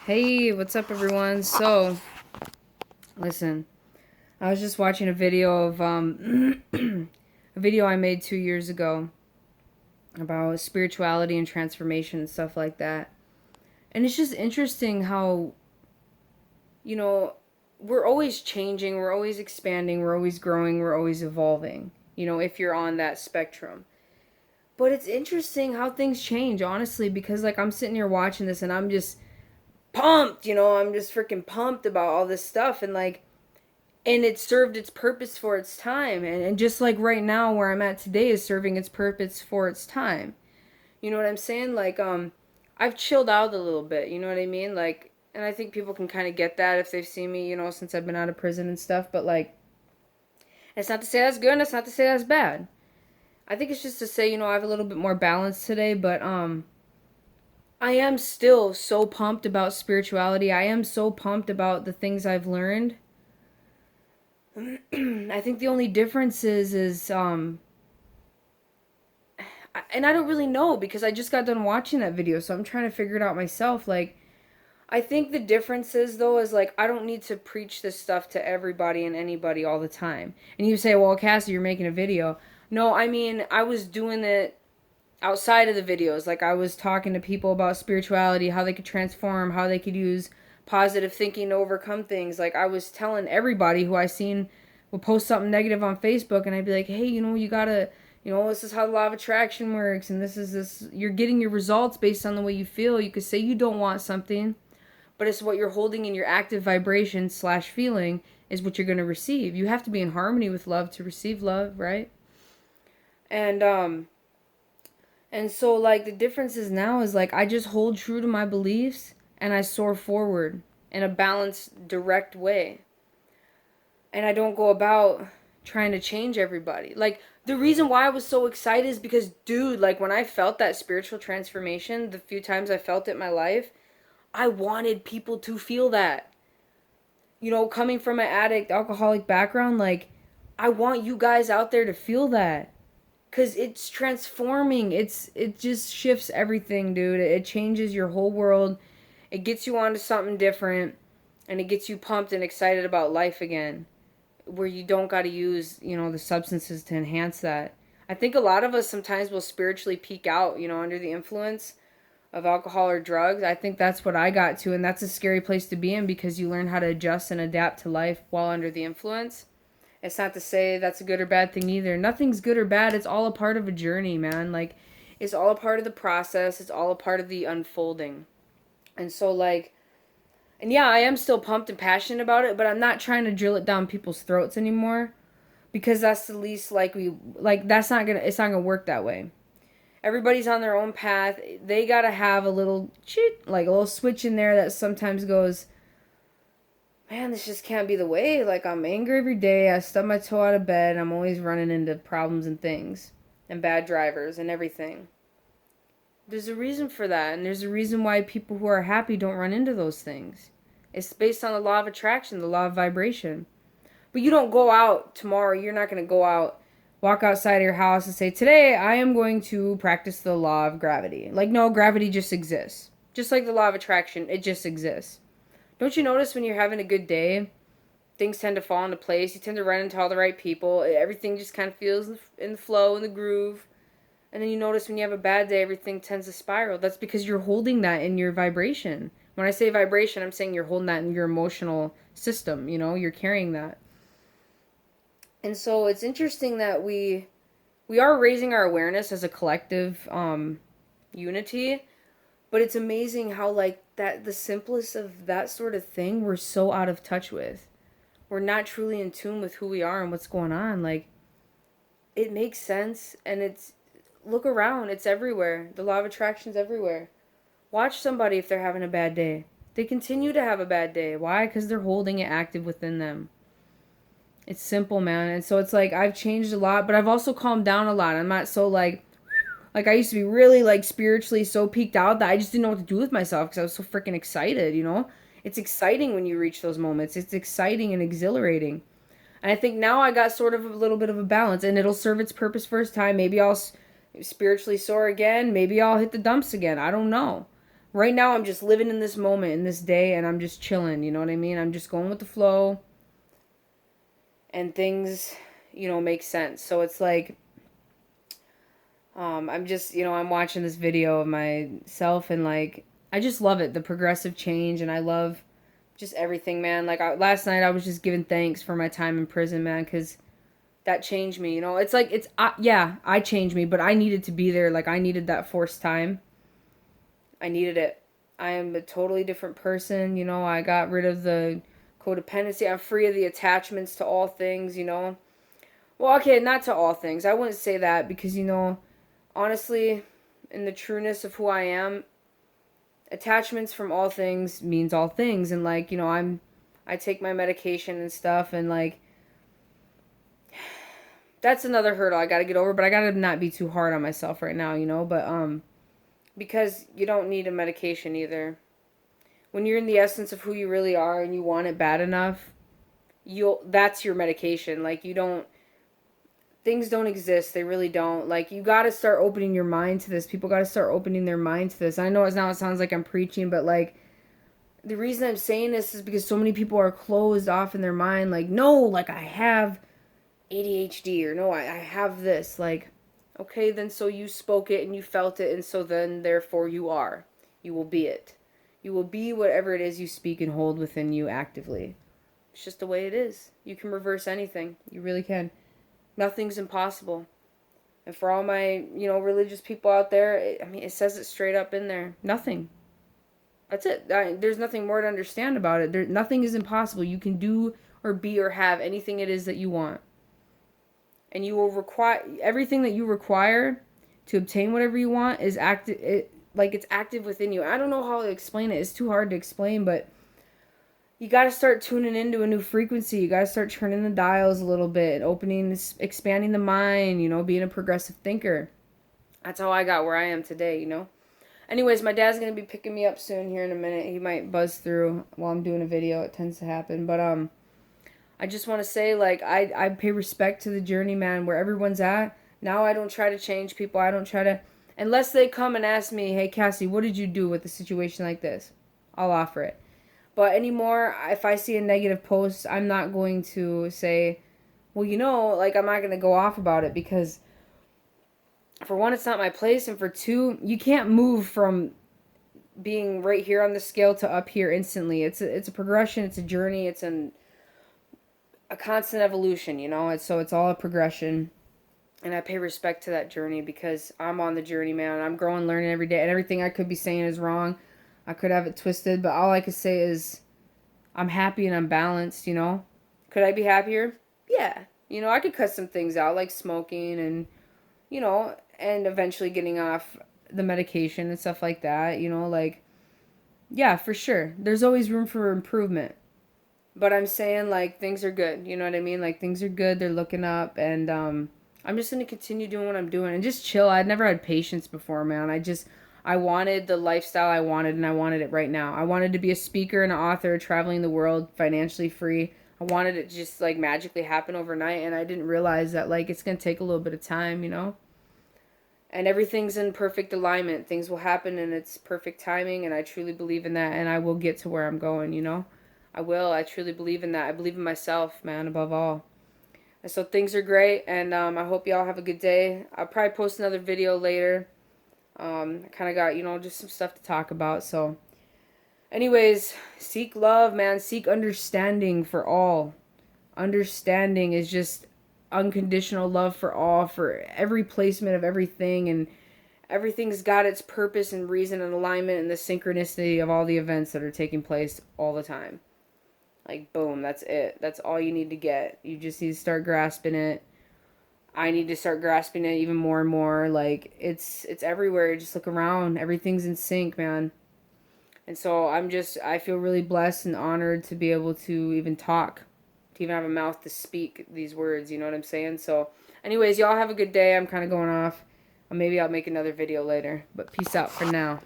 Hey, what's up, everyone? So, listen, I was just watching a video of a video I made 2 years ago about spirituality and transformation and stuff like that. And it's just interesting how, you know, we're always changing, we're always expanding, we're always growing, we're always evolving, if you're on that spectrum. But it's interesting how things change, honestly, because like I'm sitting here watching this and I'm just pumped, I'm just freaking pumped about all this stuff and it served its purpose for its time, and just like right now where I'm at today is serving its purpose for its time. You know what I'm saying? I've chilled out a little bit, you know what I mean? And I think people can kind of get that if they've seen me, since I've been out of prison and stuff. But it's not to say that's good, and it's not to say that's bad. I think it's just to say, I have a little bit more balance today. But I am still so pumped about spirituality. I am so pumped about the things I've learned. I think the only difference is and I don't really know because I just got done watching that video, so I'm trying to figure it out myself. I think the difference is though is I don't need to preach this stuff to everybody and anybody all the time. And you say, "Well, Cassie, you're making a video." No, I mean, I was doing it outside of the videos. Like I was talking to people about spirituality, how they could transform, how they could use positive thinking to overcome things. Like I was telling everybody who I seen would post something negative on Facebook, and I'd be like, "Hey, you gotta, this is how the law of attraction works, and this. You're getting your results based on the way you feel. You could say you don't want something, but it's what you're holding in your active vibration slash feeling is what you're gonna receive. You have to be in harmony with love to receive love, right?" And so the difference is now is I just hold true to my beliefs and I soar forward in a balanced, direct way. And I don't go about trying to change everybody. The reason why I was so excited is because, dude, when I felt that spiritual transformation, the few times I felt it in my life, I wanted people to feel that. Coming from an addict, alcoholic background, I want you guys out there to feel that. Cause it's transforming. It just shifts everything, dude. It changes your whole world. It gets you onto something different, and it gets you pumped and excited about life again, where you don't got to use the substances to enhance that. I think a lot of us sometimes will spiritually peak out, under the influence of alcohol or drugs. I think that's what I got to, and that's a scary place to be in because you learn how to adjust and adapt to life while under the influence. It's not to say that's a good or bad thing either. Nothing's good or bad. It's all a part of a journey, man. It's all a part of the process. It's all a part of the unfolding. And so, and yeah, I am still pumped and passionate about it, but I'm not trying to drill it down people's throats anymore because that's the least that's not gonna, it's not gonna work that way. Everybody's on their own path. They gotta have a little a little switch in there that sometimes goes, man, this just can't be the way. I'm angry every day. I stub my toe out of bed. I'm always running into problems and things and bad drivers and everything. There's a reason for that, and there's a reason why people who are happy don't run into those things. It's based on the law of attraction, the law of vibration. But you don't go out tomorrow. You're not going to go out, walk outside of your house and say, "Today I am going to practice the law of gravity." No, gravity just exists. Just like the law of attraction, it just exists. Don't you notice when you're having a good day, things tend to fall into place. You tend to run into all the right people. Everything just kind of feels in the flow, in the groove. And then you notice when you have a bad day, everything tends to spiral. That's because you're holding that in your vibration. When I say vibration, I'm saying you're holding that in your emotional system. You're carrying that. And so it's interesting that we are raising our awareness as a collective unity. But it's amazing how that the simplest of that sort of thing we're so out of touch with. We're not truly in tune with who we are and what's going on. It makes sense, and look around, it's everywhere. The law of attraction's everywhere. Watch somebody if they're having a bad day. They continue to have a bad day. Why? Because they're holding it active within them. It's simple, man. And so it's I've changed a lot, but I've also calmed down a lot. I'm not so I used to be really spiritually so peaked out that I just didn't know what to do with myself because I was so freaking excited, It's exciting when you reach those moments. It's exciting and exhilarating. And I think now I got sort of a little bit of a balance, and it'll serve its purpose first time. Maybe I'll spiritually soar again. Maybe I'll hit the dumps again. I don't know. Right now, I'm just living in this moment, in this day, and I'm just chilling. You know what I mean? I'm just going with the flow, and things, make sense. So it's like, I'm just, I'm watching this video of myself, and like, I just love it, the progressive change, and I love just everything, man. Like, last night I was just giving thanks for my time in prison, man, because that changed me. It's like, yeah, I changed me, but I needed to be there. Like, I needed that forced time. I needed it. I am a totally different person. I got rid of the codependency. I'm free of the attachments to all things. Well, okay, not to all things. I wouldn't say that because, honestly, in the trueness of who I am, attachments from all things means all things. And like, I take my medication and stuff, and like, that's another hurdle I gotta get over, but I gotta not be too hard on myself right now, but because you don't need a medication either. When you're in the essence of who you really are and you want it bad enough, that's your medication. Like, things don't exist. They really don't. Like, you got to start opening your mind to this. People got to start opening their mind to this. I know it sounds like I'm preaching, but like, the reason I'm saying this is because so many people are closed off in their mind. Like, no, like, I have ADHD, or no, I have this. Like, okay, then so you spoke it and you felt it, and so then therefore you are. You will be it. You will be whatever it is you speak and hold within you actively. It's just the way it is. You can reverse anything. You really can. Nothing's impossible. And for all my, religious people out there, it says it straight up in there. Nothing. That's it. There's nothing more to understand about it. Nothing is impossible. You can do or be or have anything it is that you want. And you will require, everything that you require to obtain whatever you want is active. It's active within you. I don't know how to explain it. It's too hard to explain, but you got to start tuning into a new frequency. You got to start turning the dials a little bit, expanding the mind, being a progressive thinker. That's how I got where I am today. Anyways, my dad's going to be picking me up soon here in a minute. He might buzz through while I'm doing a video. It tends to happen. But I just want to say, like, I pay respect to the journey, man, where everyone's at. Now I don't try to change people. I don't try to, unless they come and ask me, hey, Cassie, what did you do with a situation like this? I'll offer it. But anymore, if I see a negative post, I'm not going to say, well, like, I'm not going to go off about it, because for one, it's not my place, and for two, you can't move from being right here on the scale to up here instantly. It's a progression, it's a journey, it's a constant evolution, it's all a progression. And I pay respect to that journey because I'm on the journey, man. I'm growing, learning every day, and everything I could be saying is wrong. I could have it twisted, but all I could say is I'm happy and I'm balanced, Could I be happier? Yeah. I could cut some things out, like smoking and, and eventually getting off the medication and stuff like that, like, yeah, for sure. There's always room for improvement. But I'm saying, like, things are good, you know what I mean? Like, things are good, they're looking up, and I'm just going to continue doing what I'm doing and just chill. I'd never had patience before, man. I wanted the lifestyle I wanted, and I wanted it right now. I wanted to be a speaker and an author, traveling the world, financially free. I wanted it to just, like, magically happen overnight, and I didn't realize that, like, it's going to take a little bit of time, And everything's in perfect alignment. Things will happen in its perfect timing, and I truly believe in that, and I will get to where I'm going, I will. I truly believe in that. I believe in myself, man, above all. And so things are great, and I hope y'all have a good day. I'll probably post another video later. I kind of got, just some stuff to talk about. So, anyways, seek love, man. Seek understanding for all. Understanding is just unconditional love for all, for every placement of everything, and everything's got its purpose and reason and alignment and the synchronicity of all the events that are taking place all the time. Like, boom, that's it. That's all you need to get. You just need to start grasping it. I need to start grasping it even more and more. Like, it's everywhere. Just look around. Everything's in sync, man. And so I feel really blessed and honored to be able to even talk, to even have a mouth to speak these words, you know what I'm saying? So, anyways, y'all have a good day. I'm kind of going off. Maybe I'll make another video later. But peace out for now.